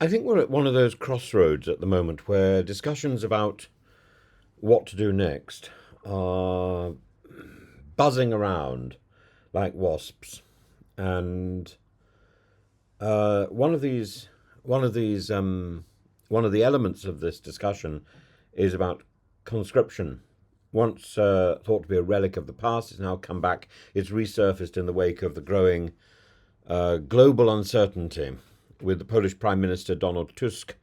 I think we're at one of those crossroads at the moment where discussions about what to do next are buzzing around like wasps, and one of these, one of these, one of the elements of this discussion is about conscription. Once thought to be a relic of the past, it's now come back. It's resurfaced in the wake of the growing global uncertainty, with the Polish Prime Minister Donald Tusk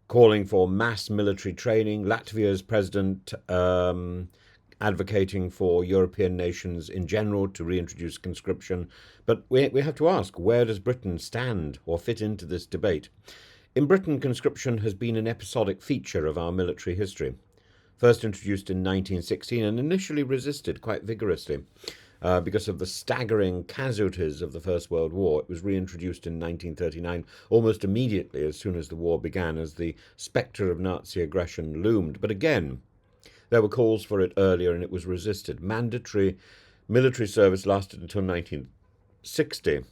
calling for mass military training, Latvia's president advocating for European nations in general to reintroduce conscription. But we have to ask, where does Britain stand or fit into this debate? In Britain, conscription has been an episodic feature of our military history. First introduced in 1916 and initially resisted quite vigorously. Because of the staggering casualties of the First World War. It was reintroduced in 1939 almost immediately as soon as the war began, as the spectre of Nazi aggression loomed. But again, there were calls for it earlier and it was resisted. Mandatory military service lasted until 1960,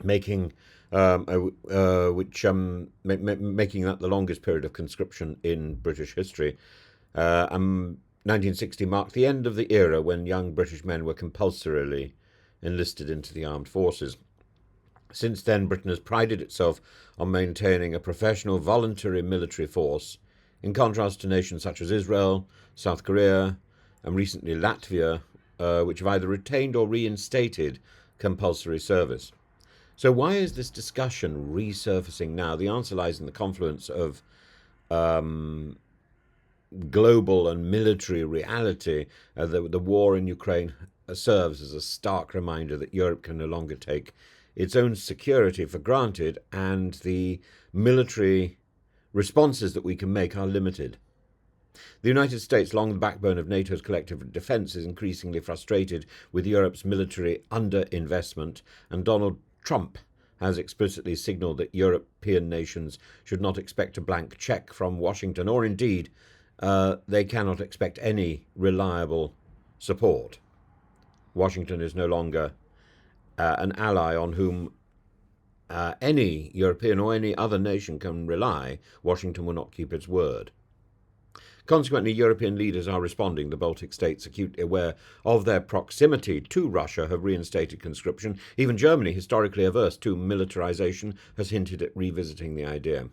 making making that the longest period of conscription in British history. 1960 marked the end of the era when young British men were compulsorily enlisted into the armed forces. Since then, Britain has prided itself on maintaining a professional voluntary military force, in contrast to nations such as Israel, South Korea, and recently Latvia, which have either retained or reinstated compulsory service. So why is this discussion resurfacing now? The answer lies in the confluence of global and military reality. The war in Ukraine serves as a stark reminder that Europe can no longer take its own security for granted, and the military responses that we can make are limited. The United States, long the backbone of NATO's collective defence, is increasingly frustrated with Europe's military underinvestment, and Donald Trump has explicitly signalled that European nations should not expect a blank cheque from Washington, or indeed they cannot expect any reliable support. Washington is no longer an ally on whom any European or any other nation can rely. Washington will not keep its word. Consequently, European leaders are responding. The Baltic states, acutely aware of their proximity to Russia, have reinstated conscription. Even Germany, historically averse to militarization, has hinted at revisiting the idea.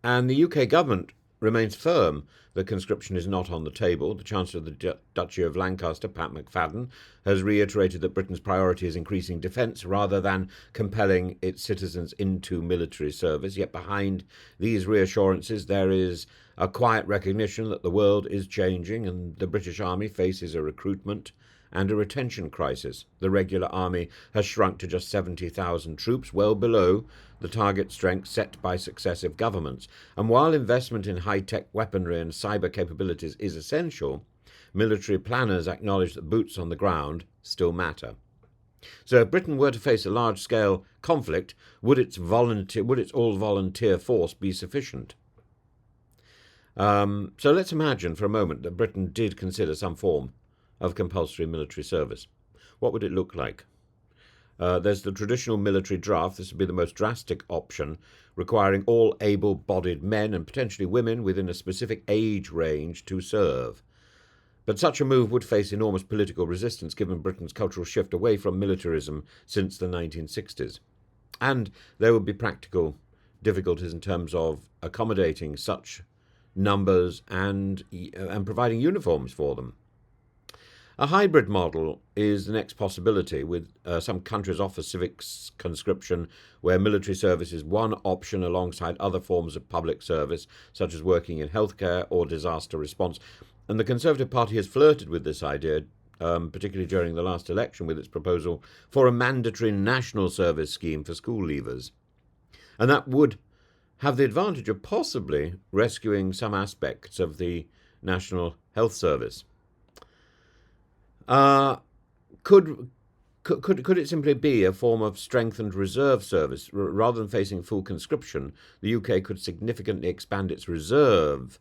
And the UK government remains firm that conscription is not on the table. The Chancellor of the Duchy of Lancaster, Pat McFadden, has reiterated that Britain's priority is increasing defence rather than compelling its citizens into military service. Yet behind these reassurances there is a quiet recognition that the world is changing and the British Army faces a recruitment and a retention crisis. The regular army has shrunk to just 70,000 troops, well below the target strength set by successive governments. And while investment in high-tech weaponry and cyber capabilities is essential, military planners acknowledge that boots on the ground still matter. So if Britain were to face a large-scale conflict, would its all-volunteer force be sufficient? So let's imagine for a moment that Britain did consider some form of compulsory military service. What would it look like? There's the traditional military draft. This would be the most drastic option, requiring all able-bodied men and potentially women within a specific age range to serve. But such a move would face enormous political resistance given Britain's cultural shift away from militarism since the 1960s. And there would be practical difficulties in terms of accommodating such numbers and providing uniforms for them. A hybrid model is the next possibility, with some countries offer civic conscription, where military service is one option alongside other forms of public service, such as working in healthcare or disaster response. And the Conservative Party has flirted with this idea, particularly during the last election, with its proposal for a mandatory national service scheme for school leavers. And that would have the advantage of possibly rescuing some aspects of the National Health Service. Could it simply be a form of strengthened reserve service? Rather than facing full conscription, the UK could significantly expand its reserve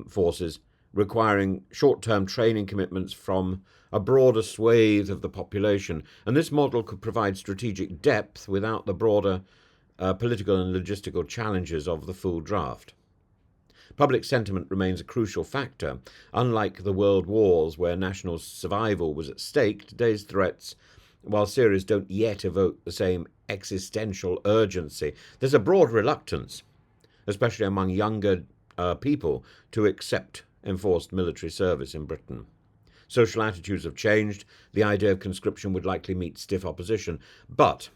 forces, requiring short-term training commitments from a broader swathe of the population. And this model could provide strategic depth without the broader political and logistical challenges of the full draft. Public sentiment remains a crucial factor. Unlike the world wars where national survival was at stake, today's threats, while serious, don't yet evoke the same existential urgency. There's a broad reluctance, especially among younger people, to accept enforced military service in Britain. Social attitudes have changed. The idea of conscription would likely meet stiff opposition. But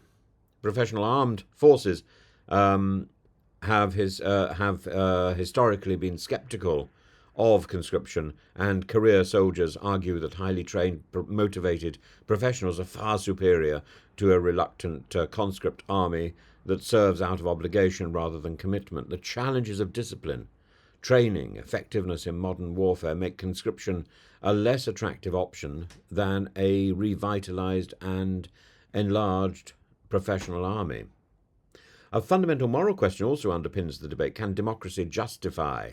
professional armed forces have historically been sceptical of conscription, and career soldiers argue that highly trained, motivated professionals are far superior to a reluctant conscript army that serves out of obligation rather than commitment. The challenges of discipline, training, effectiveness in modern warfare make conscription a less attractive option than a revitalized and enlarged professional army. A fundamental moral question also underpins the debate. Can democracy justify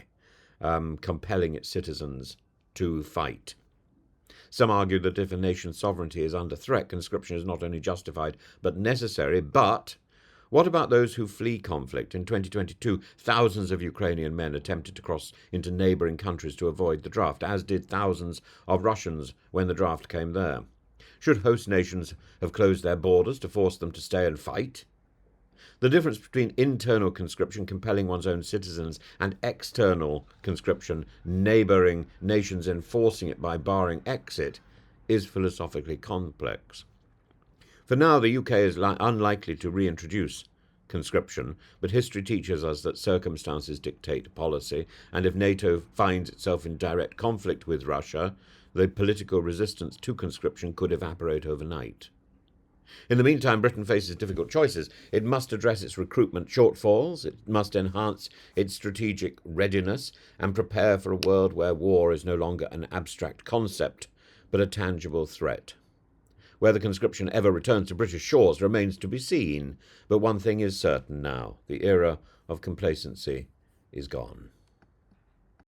compelling its citizens to fight? Some argue that if a nation's sovereignty is under threat, conscription is not only justified but necessary. But what about those who flee conflict? In 2022, thousands of Ukrainian men attempted to cross into neighbouring countries to avoid the draft, as did thousands of Russians when the draft came there. Should host nations have closed their borders to force them to stay and fight? The difference between internal conscription, compelling one's own citizens, and external conscription, neighbouring nations enforcing it by barring exit, is philosophically complex. For now, the UK is unlikely to reintroduce conscription, but history teaches us that circumstances dictate policy, and if NATO finds itself in direct conflict with Russia, the political resistance to conscription could evaporate overnight. In the meantime, Britain faces difficult choices. It must address its recruitment shortfalls, it must enhance its strategic readiness, and prepare for a world where war is no longer an abstract concept, but a tangible threat. Whether conscription ever returns to British shores remains to be seen, but one thing is certain now: the era of complacency is gone.